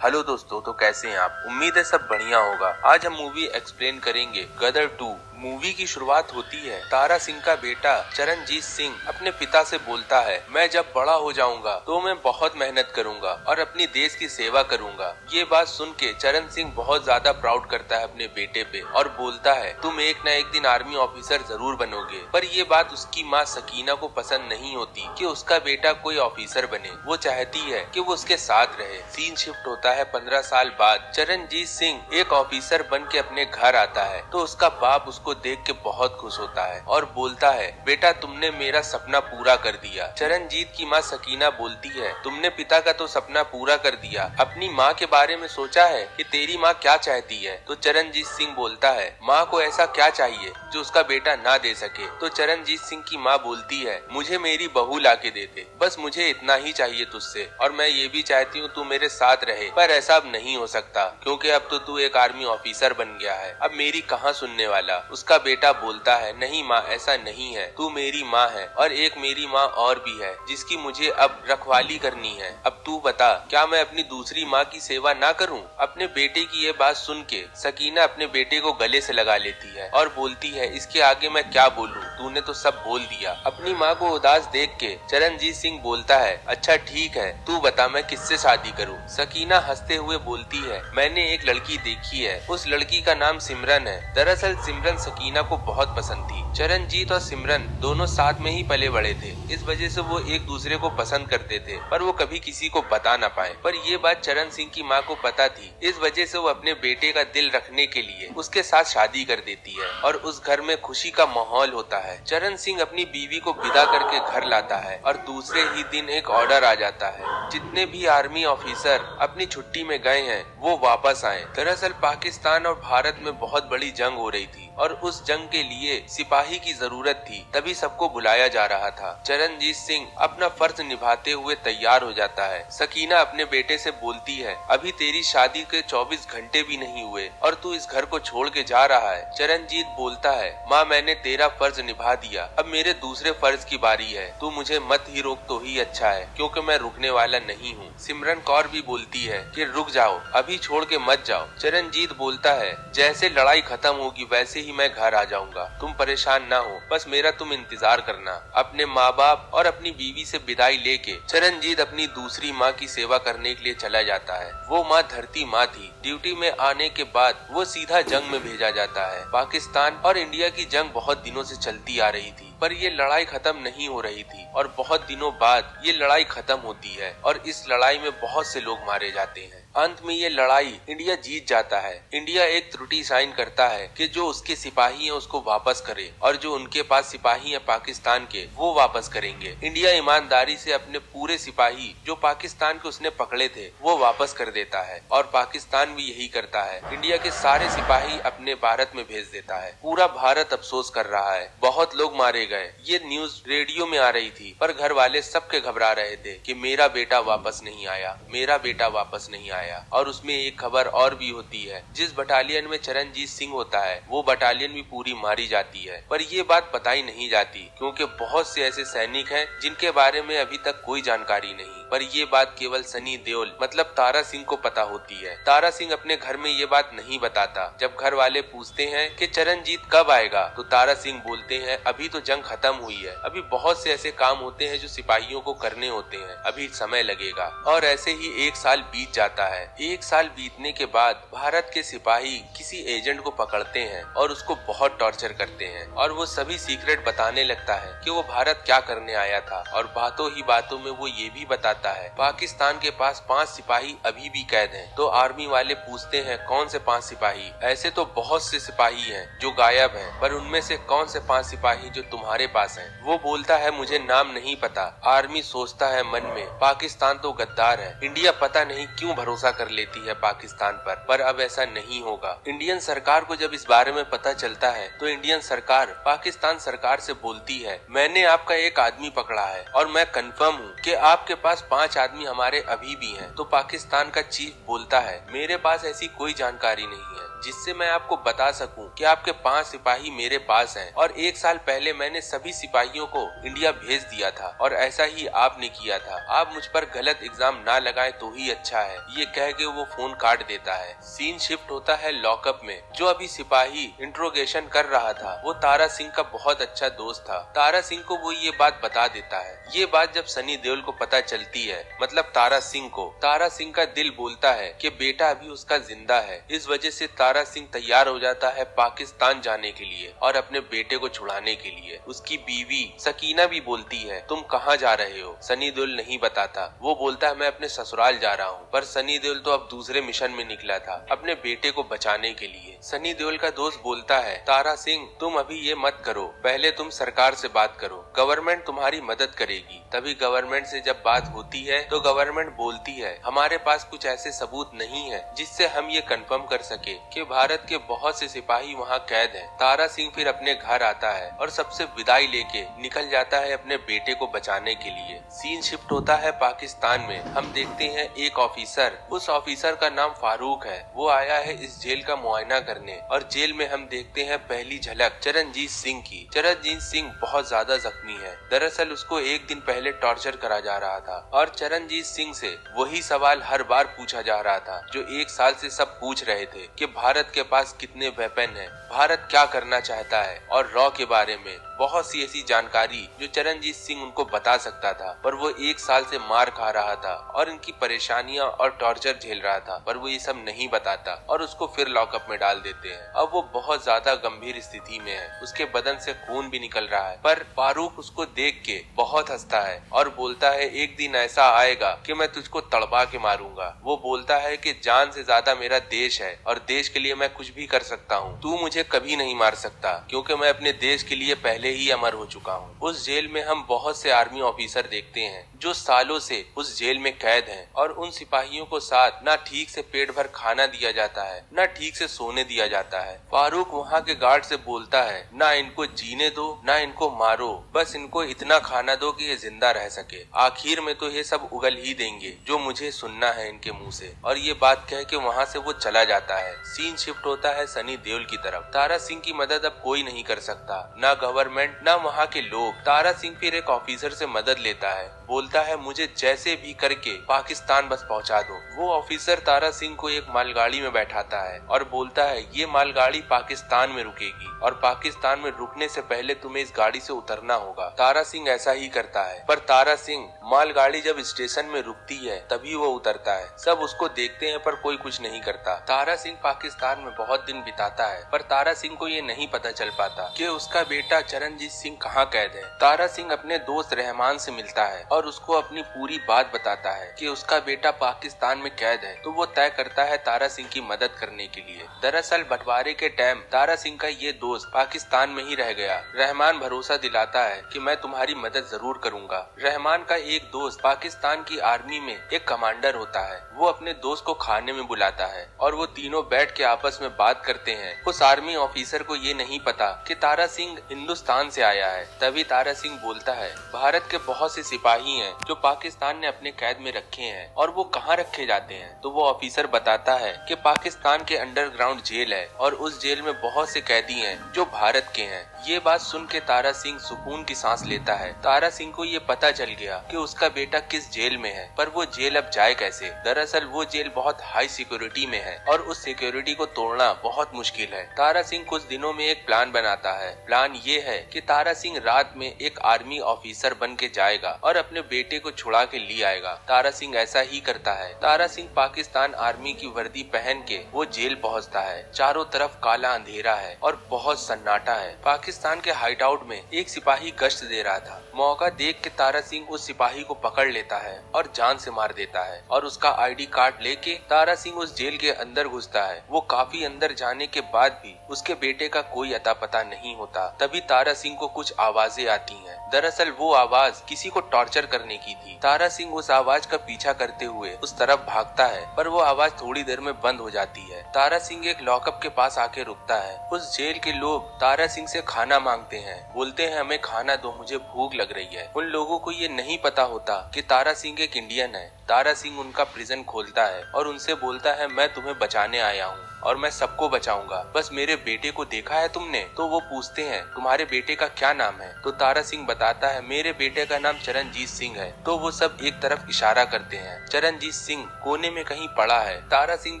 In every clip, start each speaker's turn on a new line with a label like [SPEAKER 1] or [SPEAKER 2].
[SPEAKER 1] Hello दोस्तों, तो कैसे हैं आप? उम्मीद है सब बढ़िया होगा। आज हम मूवी एक्सप्लेन करेंगे गदर 2। मूवी की शुरुआत होती है तारा सिंह का बेटा चरणजीत सिंह अपने पिता से बोलता है, मैं जब बड़ा हो जाऊंगा तो मैं बहुत मेहनत करूंगा और अपनी देश की सेवा करूंगा। ये बात सुन के चरण सिंह बहुत ज्यादा प्राउड करता है अपने बेटे पे और बोलता है, तुम एक न एक दिन आर्मी ऑफिसर जरूर बनोगे। पर ये बात उसकी माँ सकीना को पसंद नहीं होती कि उसका बेटा कोई ऑफिसर बने। वो चाहती है कि वो उसके साथ रहे। सीन शिफ्ट होता है 15 साल बाद। चरणजीत सिंह एक ऑफिसर बन के अपने घर आता है तो उसका बाप उसको देख के बहुत खुश होता है और बोलता है, बेटा तुमने मेरा सपना पूरा कर दिया। चरणजीत की माँ सकीना बोलती है, तुमने पिता का तो सपना पूरा कर दिया, अपनी माँ के बारे में सोचा है कि तेरी माँ क्या चाहती है? तो चरणजीत सिंह बोलता है, माँ को ऐसा क्या चाहिए जो उसका बेटा ना दे सके? तो चरणजीत सिंह की माँ बोलती है, मुझे मेरी बहू ला के दे दे, बस मुझे इतना ही चाहिए तुझसे, और मैं ये भी चाहती हूँ तू मेरे साथ रहे। पर ऐसा अब नहीं हो सकता क्योंकि अब तो तू एक आर्मी ऑफिसर बन गया है, अब मेरी कहाँ सुनने वाला? उसका बेटा बोलता है, नहीं माँ, ऐसा नहीं है, तू मेरी माँ है और एक मेरी माँ और भी है जिसकी मुझे अब रखवाली करनी है। अब तू बता, क्या मैं अपनी दूसरी माँ की सेवा ना करूँ? अपने बेटे की ये बात सुन के सकीना अपने बेटे को गले से लगा लेती है और बोलती है, इसके आगे मैं क्या बोलूँ, तूने तो सब बोल दिया। अपनी माँ को उदास देख के चरणजीत सिंह बोलता है, अच्छा ठीक है, तू बता मैं किससे शादी करूँ? सकीना हंसते हुए बोलती है, मैंने एक लड़की देखी है, उस लड़की का नाम सिमरन है। दरअसल सिमरन सकीना को बहुत पसंद थी। चरणजीत और सिमरन दोनों साथ में ही पले बड़े थे, इस वजह से वो एक दूसरे को पसंद करते थे, पर वो कभी किसी को बता न पाए। पर ये बात चरण सिंह की माँ को पता थी, इस वजह से वो अपने बेटे का दिल रखने के लिए उसके साथ शादी कर देती है और उस घर में खुशी का माहौल होता है। चरण सिंह अपनी बीवी को विदा करके घर लाता है और दूसरे ही दिन एक ऑर्डर आ जाता है, जितने भी आर्मी ऑफिसर अपनी छुट्टी में गए हैं वो वापस आए। दरअसल पाकिस्तान और भारत में बहुत बड़ी जंग हो रही थी और उस जंग के लिए सिपाही की जरूरत थी, तभी सबको बुलाया जा रहा था। चरणजीत सिंह अपना फर्ज निभाते हुए तैयार हो जाता है। सकीना अपने बेटे से बोलती है, अभी तेरी शादी के 24 घंटे भी नहीं हुए और तू इस घर को छोड़ के जा रहा है। चरणजीत बोलता है, माँ मैंने तेरा फर्ज निभा दिया, अब मेरे दूसरे फर्ज की बारी है, तू मुझे मत ही रोक तो ही अच्छा है क्योंकि मैं रुकने वाला नहीं हूँ। सिमरन कौर भी बोलती है कि रुक जाओ, अभी छोड़ के मत जाओ। चरणजीत बोलता है, जैसे लड़ाई खत्म होगी वैसे ही मैं घर आ जाऊंगा, तुम परेशान ना हो, बस मेरा तुम इंतजार करना। अपने माँ बाप और अपनी बीवी से विदाई लेके चरणजीत अपनी दूसरी माँ की सेवा करने के लिए चला जाता है। वो माँ धरती माँ थी। ड्यूटी में आने के बाद वो सीधा जंग में भेजा जाता है। पाकिस्तान और इंडिया की जंग बहुत दिनों से चलती आ रही थी, पर ये लड़ाई खत्म नहीं हो रही थी और बहुत दिनों बाद ये लड़ाई खत्म होती है और इस लड़ाई में बहुत से लोग मारे जाते हैं। अंत में ये लड़ाई इंडिया जीत जाता है। इंडिया एक त्रुटि साइन करता है कि जो उसके सिपाही हैं उसको वापस करे और जो उनके पास सिपाही हैं पाकिस्तान के वो वापस करेंगे। इंडिया ईमानदारी से अपने पूरे सिपाही जो पाकिस्तान के उसने पकड़े थे वो वापस कर देता है और पाकिस्तान भी यही करता है, इंडिया के सारे सिपाही अपने भारत में भेज देता है। पूरा भारत अफसोस कर रहा है, बहुत लोग मारे गए। ये न्यूज रेडियो में आ रही थी पर घर वाले सबके घबरा रहे थे कि मेरा बेटा वापस नहीं आया, मेरा बेटा वापस नहीं आया। और उसमें एक खबर और भी होती है, जिस बटालियन में चरणजीत सिंह होता है वो बटालियन भी पूरी मारी जाती है, पर ये बात बताई नहीं जाती क्योंकि बहुत से ऐसे सैनिक हैं जिनके बारे में अभी तक कोई जानकारी नहीं। पर ये बात केवल सनी देओल मतलब तारा सिंह को पता होती है। तारा सिंह अपने घर में ये बात नहीं बताता। जब घर वाले पूछते हैं कि चरणजीत कब आएगा तो तारा सिंह बोलते हैं, अभी तो जंग खत्म हुई है, अभी बहुत से ऐसे काम होते हैं जो सिपाहियों को करने होते हैं, अभी समय लगेगा। और ऐसे ही 1 साल बीत जाता है। 1 साल बीतने के बाद भारत के सिपाही किसी एजेंट को पकड़ते हैं और उसको बहुत टॉर्चर करते हैं और वो सभी सीक्रेट बताने लगता है कि वो भारत क्या करने आया था। और बातों ही बातों में वो ये भी बताता है, पाकिस्तान के पास 5 सिपाही अभी भी कैद हैं। तो आर्मी वाले पूछते हैं, कौन से 5 सिपाही? ऐसे तो बहुत से सिपाही हैं जो गायब हैं, पर उनमें से कौन से 5 सिपाही जो तुम्हारे पास हैं? वो बोलता है, मुझे नाम नहीं पता। आर्मी सोचता है मन में, पाकिस्तान तो गद्दार है, इंडिया पता नहीं क्यों भरोसा कर लेती है पाकिस्तान पर अब ऐसा नहीं होगा। इंडियन सरकार को जब इस बारे में पता चलता है तो इंडियन सरकार पाकिस्तान सरकार से बोलती है, मैंने आपका एक आदमी पकड़ा है और मैं कंफर्म हूँ कि आपके पास 5 आदमी हमारे अभी भी हैं। तो पाकिस्तान का चीफ बोलता है, मेरे पास ऐसी कोई जानकारी नहीं है, जिससे मैं आपको बता सकूं कि आपके 5 सिपाही मेरे पास हैं और 1 साल पहले मैंने सभी सिपाहियों को इंडिया भेज दिया था और ऐसा ही आपने किया था। आप मुझ पर गलत इल्जाम ना लगाएं तो ही अच्छा है। ये कह के वो फोन काट देता है। सीन शिफ्ट होता है लॉकअप में। जो अभी सिपाही इंट्रोगेशन कर रहा था वो तारा सिंह का बहुत अच्छा दोस्त था। तारा सिंह को वो ये बात बता देता है। ये बात जब सनी देओल को पता चलती है, मतलब तारा सिंह को, तारा सिंह का दिल बोलता है कि बेटा अभी उसका जिंदा है। इस वजह से तारा सिंह तैयार हो जाता है पाकिस्तान जाने के लिए और अपने बेटे को छुड़ाने के लिए। उसकी बीवी सकीना भी बोलती है तुम कहाँ जा रहे हो। सनी देओल नहीं बताता। वो बोलता है मैं अपने ससुराल जा रहा हूँ। पर सनी देओल तो अब दूसरे मिशन में निकला था अपने बेटे को बचाने के लिए। सनी देओल का दोस्त बोलता है तारा सिंह तुम अभी ये मत करो, पहले तुम सरकार से बात करो, गवर्नमेंट तुम्हारी मदद करेगी। तभी गवर्नमेंट से जब बात होती है तो गवर्नमेंट बोलती है हमारे पास कुछ ऐसे सबूत नहीं है जिससे हम ये कंफर्म कर सके कि भारत के बहुत से सिपाही वहाँ कैद हैं। तारा सिंह फिर अपने घर आता है और सबसे विदाई लेके निकल जाता है अपने बेटे को बचाने के लिए। सीन शिफ्ट होता है पाकिस्तान में। हम देखते हैं एक ऑफिसर, उस ऑफिसर का नाम फारूक है। वो आया है इस जेल का मुआयना करने और जेल में हम देखते हैं पहली झलक चरणजीत सिंह की। चरणजीत सिंह बहुत ज्यादा जख्मी है। दरअसल उसको एक दिन पहले टॉर्चर करा जा रहा था और चरणजीत सिंह से वही सवाल हर बार पूछा जा रहा था जो 1 साल से सब पूछ रहे थे कि भारत के पास कितने वेपन हैं, भारत क्या करना चाहता है और रॉ के बारे में बहुत सी ऐसी जानकारी जो चरणजीत सिंह उनको बता सकता था। पर वो 1 साल से मार खा रहा था और इनकी परेशानियां और टॉर्चर झेल रहा था, पर वो ये सब नहीं बताता और उसको फिर लॉकअप में डाल देते हैं। अब वो बहुत ज्यादा गंभीर स्थिति में है, उसके बदन से खून भी निकल रहा है। पर फारूक उसको देख के बहुत हंसता है और बोलता है एक दिन ऐसा आएगा कि मैं तुझको तड़पा के मारूंगा। वो बोलता है कि जान से ज्यादा मेरा देश है और देश के लिए मैं कुछ भी कर सकता हूँ। तू मुझे कभी नहीं मार सकता क्योंकि मैं अपने देश के लिए पहले ही अमर हो चुका हूँ। उस जेल में हम बहुत से आर्मी ऑफिसर देखते हैं जो सालों से उस जेल में कैद हैं और उन सिपाहियों को साथ ना ठीक से पेट भर खाना दिया जाता है ना ठीक से सोने दिया जाता है। फारूक वहाँ के गार्ड से बोलता है ना इनको जीने दो ना इनको मारो, बस इनको इतना खाना दो कि ये जिंदा रह सके। आखिर में तो ये सब उगल ही देंगे जो मुझे सुनना है इनके मुंह से। और ये बात कह के वहाँ से वो चला जाता है। सीन शिफ्ट होता है सनी देओल की तरफ। तारा सिंह की मदद अब कोई नहीं कर सकता, ना गवर्नमेंट ना वहाँ के लोग। तारा सिंह फिर एक ऑफिसर से मदद लेता है, बोलता है मुझे जैसे भी करके पाकिस्तान बस पहुंचा दो। वो ऑफिसर तारा सिंह को एक मालगाड़ी में बैठाता है और बोलता है ये मालगाड़ी पाकिस्तान में रुकेगी और पाकिस्तान में रुकने से पहले तुम्हें इस गाड़ी से उतरना होगा। तारा सिंह ऐसा ही करता है। पर तारा सिंह मालगाड़ी जब स्टेशन में रुकती है तभी वो उतरता है। सब उसको देखते हैं पर कोई कुछ नहीं करता। तारा सिंह पाकिस्तान में बहुत दिन बिताता है पर तारा सिंह को ये नहीं पता चल पाता कि उसका बेटा चरणजीत सिंह कहाँ कैद है। तारा सिंह अपने दोस्त रहमान से मिलता है और उसको अपनी पूरी बात बताता है कि उसका बेटा पाकिस्तान में कैद है। तो वो तय करता है तारा सिंह की मदद करने के लिए। दरअसल बंटवारे के टाइम तारा सिंह का ये दोस्त पाकिस्तान में ही रह गया। रहमान भरोसा दिलाता है कि मैं तुम्हारी मदद जरूर करूंगा। रहमान का एक दोस्त पाकिस्तान की आर्मी में एक कमांडर होता है। वो अपने दोस्त को खाने में बुलाता है और वो तीनों बैठ के आपस में बात करते हैं। उस आर्मी ऑफिसर को ये नहीं पता कि तारा सिंह हिंदुस्तान से आया है। तभी तारा सिंह बोलता है भारत के बहुत से सिपाही हैं जो पाकिस्तान ने अपने कैद में रखे हैं और वो कहाँ रखे जाते हैं। तो वो ऑफिसर बताता है कि पाकिस्तान के अंडरग्राउंड जेल है और उस जेल में बहुत से कैदी हैं जो भारत के हैं। ये बात सुन के तारा सिंह सुकून की सांस लेता है। तारा सिंह को ये पता चल गया कि उसका बेटा किस जेल में है, पर वो जेल अब जाए कैसे। दरअसल वो जेल बहुत हाई सिक्योरिटी में है और उस सिक्योरिटी को तोड़ना बहुत मुश्किल है। तारा सिंह कुछ दिनों में एक प्लान बनाता है। प्लान ये है कि तारा सिंह रात में एक आर्मी ऑफिसर बन के जाएगा और अपने बेटे को छुड़ा के ले आएगा। तारा सिंह ऐसा ही करता है। तारा सिंह पाकिस्तान आर्मी की वर्दी पहन के वो जेल पहुंचता है। चारों तरफ काला अंधेरा है और बहुत सन्नाटा है। पाकिस्तान के हाइड आउट में एक सिपाही गश्त दे रहा था। मौका देख के तारा सिंह उस सिपाही को पकड़ लेता है और जान से मार देता है और उसका आईडी कार्ड लेके तारा सिंह उस जेल के अंदर घुसता है। वो काफी अंदर जाने के बाद भी उसके बेटे का कोई अता पता नहीं होता। तभी तारा तारा सिंह को कुछ आवाजें आती हैं। दरअसल वो आवाज किसी को टॉर्चर करने की थी। तारा सिंह उस आवाज का पीछा करते हुए उस तरफ भागता है, पर वो आवाज थोड़ी देर में बंद हो जाती है। तारा सिंह एक लॉकअप के पास आके रुकता है। उस जेल के लोग तारा सिंह से खाना मांगते हैं, बोलते हैं हमें खाना दो, मुझे भूख लग रही है। उन लोगों को ये नहीं पता होता कि तारा सिंह एक इंडियन है। तारा सिंह उनका प्रिजन खोलता है और उनसे बोलता है मैं तुम्हें बचाने आया हूँ और मैं सबको बचाऊंगा, बस मेरे बेटे को देखा है तुमने? तो वो पूछते हैं तुम्हारे बेटे का क्या नाम है? तो तारा सिंह बताता है मेरे बेटे का नाम चरणजीत सिंह है। तो वो सब एक तरफ इशारा करते हैं। चरणजीत सिंह कोने में कहीं पड़ा है। तारा सिंह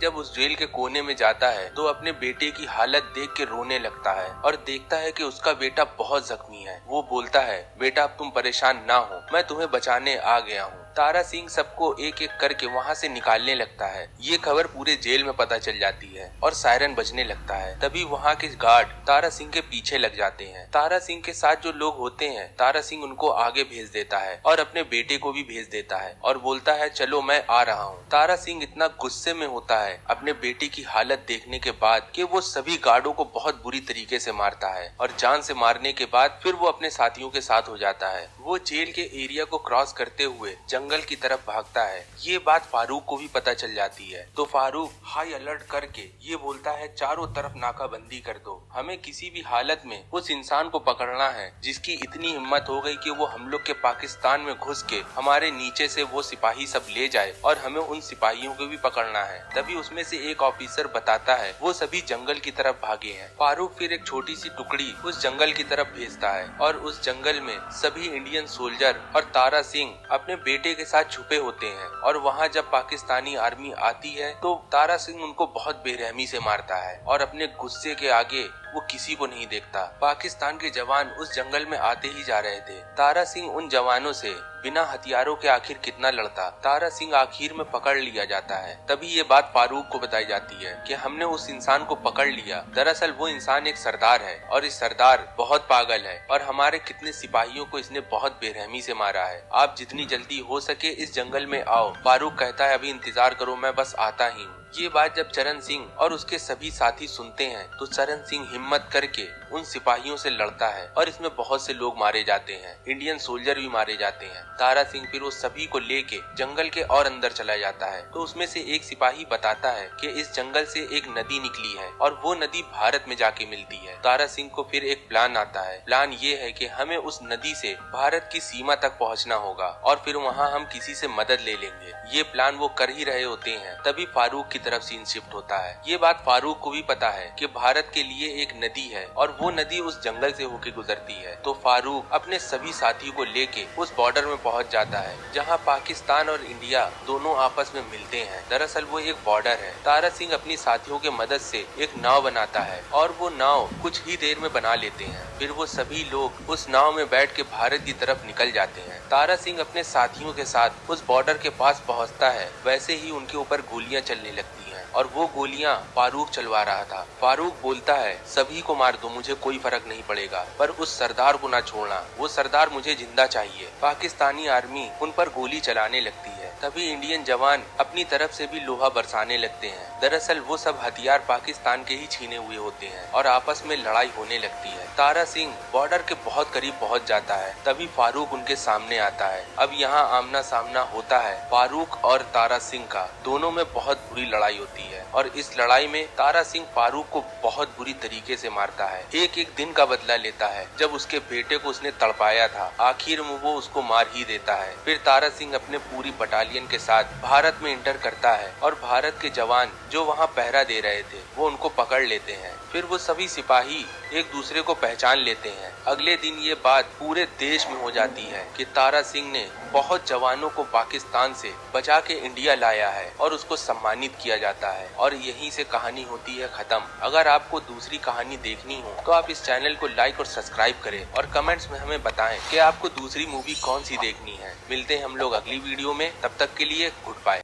[SPEAKER 1] जब उस जेल के कोने में जाता है तो अपने बेटे की हालत देख के रोने लगता है और देखता है कि उसका बेटा बहुत जख्मी है। वो बोलता है बेटा अब तुम परेशान ना हो, मैं तुम्हें बचाने आ गया हूँ। तारा सिंह सबको एक एक करके वहाँ से निकालने लगता है। ये खबर पूरे जेल में पता चल जाती है और सायरन बजने लगता है। तभी वहाँ के गार्ड तारा सिंह के पीछे लग जाते हैं। तारा सिंह के साथ जो लोग होते हैं, तारा सिंह उनको आगे भेज देता है और अपने बेटे को भी भेज देता है और बोलता है चलो मैं आ रहा हूँ। तारा सिंह इतना गुस्से में होता है अपने बेटे की हालत देखने के बाद कि वो सभी गार्डों को बहुत बुरी तरीके से मारता है और जान से मारने के बाद फिर वो अपने साथियों के साथ हो जाता है। वो जेल के एरिया को क्रॉस करते हुए जंगल की तरफ भागता है। ये बात फारूक को भी पता चल जाती है तो फारूक हाई अलर्ट करके ये बोलता है चारों तरफ नाकाबंदी कर दो, हमें किसी भी हालत में उस इंसान को पकड़ना है जिसकी इतनी हिम्मत हो गई कि वो हम लोग के पाकिस्तान में घुस के हमारे नीचे से वो सिपाही सब ले जाए और हमें उन सिपाहियों को भी पकड़ना है। तभी उसमें से एक ऑफिसर बताता है वो सभी जंगल की तरफ भागे हैं। फारूक फिर एक छोटी सी टुकड़ी उस जंगल की तरफ भेजता है और उस जंगल में सभी इंडियन सोल्जर और तारा सिंह अपने बेटे के साथ छुपे होते हैं और वहाँ जब पाकिस्तानी आर्मी आती है तो तारा सिंह उनको बहुत बेरहमी से मारता है और अपने गुस्से के आगे वो किसी को नहीं देखता। पाकिस्तान के जवान उस जंगल में आते ही जा रहे थे। तारा सिंह उन जवानों से बिना हथियारों के आखिर कितना लड़ता। तारा सिंह आखिर में पकड़ लिया जाता है। तभी ये बात फारूक को बताई जाती है कि हमने उस इंसान को पकड़ लिया। दरअसल वो इंसान एक सरदार है और इस सरदार बहुत पागल है और हमारे कितने सिपाहियों को इसने बहुत बेरहमी से मारा है। आप जितनी जल्दी हो सके इस जंगल में आओ। फारूक कहता है अभी इंतजार करो, मैं बस आता ही हूँ। ये बात जब चरण सिंह और उसके सभी साथी सुनते हैं तो चरण सिंह हिम्मत करके उन सिपाहियों से लड़ता है और इसमें बहुत से लोग मारे जाते हैं, इंडियन सोल्जर भी मारे जाते हैं। तारा सिंह फिर उस सभी को लेके जंगल के और अंदर चला जाता है तो उसमें से एक सिपाही बताता है कि इस जंगल से एक नदी निकली है और वो नदी भारत में जाके मिलती है। तारा सिंह को फिर एक प्लान आता है। प्लान ये है कि हमें उस नदी से भारत की सीमा तक पहुँचना होगा और फिर वहाँ हम किसी से मदद ले लेंगे। ये प्लान वो कर ही रहे होते हैं तभी फारूक की तरफ सीन शिफ्ट होता है। ये बात फारूक को भी पता है कि भारत के लिए एक नदी है और वो नदी उस जंगल से होके गुजरती है। तो फारूक अपने सभी साथियों को लेके उस बॉर्डर में पहुंच जाता है जहां पाकिस्तान और इंडिया दोनों आपस में मिलते हैं। दरअसल वो एक बॉर्डर है। तारा सिंह अपनी साथियों के मदद से एक नाव बनाता है और वो नाव कुछ ही देर में बना लेते हैं। फिर वो सभी लोग उस नाव में बैठ के भारत की तरफ निकल जाते हैं। तारा सिंह अपने साथियों के साथ उस बॉर्डर के पास पहुंचता है, वैसे ही उनके ऊपर गोलियां चलने लगती हैं और वो गोलियां फारूक चलवा रहा था। फारूक बोलता है सभी को मार दो, मुझे कोई फर्क नहीं पड़ेगा, पर उस सरदार को ना छोड़ना, वो सरदार मुझे जिंदा चाहिए। पाकिस्तानी आर्मी उन पर गोली चलाने लगती है। तभी इंडियन जवान अपनी तरफ से भी लोहा बरसाने लगते हैं। दरअसल वो सब हथियार पाकिस्तान के ही छीने हुए होते हैं और आपस में लड़ाई होने लगती है। तारा सिंह बॉर्डर के बहुत करीब पहुंच जाता है तभी फारूक उनके सामने आता है। अब यहाँ आमना सामना होता है फारूक और तारा सिंह का। दोनों में बहुत बुरी लड़ाई होती है और इस लड़ाई में तारा सिंह फारूक को बहुत बुरी तरीके से मारता है। एक एक दिन का बदला लेता है। जब उसके बेटे को उसने तड़पाया था आखिर में वो उसको मार ही देता है। फिर तारा सिंह अपने पूरी बटालियन के साथ भारत में इंटर करता है और भारत के जवान जो वहाँ पहरा दे रहे थे वो उनको पकड़ लेते हैं। फिर वो सभी सिपाही एक दूसरे को पहचान लेते हैं। अगले दिन ये बात पूरे देश में हो जाती है कि तारा सिंह ने बहुत जवानों को पाकिस्तान से बचा के इंडिया लाया है और उसको सम्मानित किया जाता है। और यहीं से कहानी होती है खत्म। अगर आपको दूसरी कहानी देखनी हो तो आप इस चैनल को लाइक और सब्सक्राइब करें और कमेंट्स में हमें बताएं कि आपको दूसरी मूवी कौन सी देखनी है। मिलते हैं हम लोग अगली वीडियो में, तब तक के लिए गुड बाय।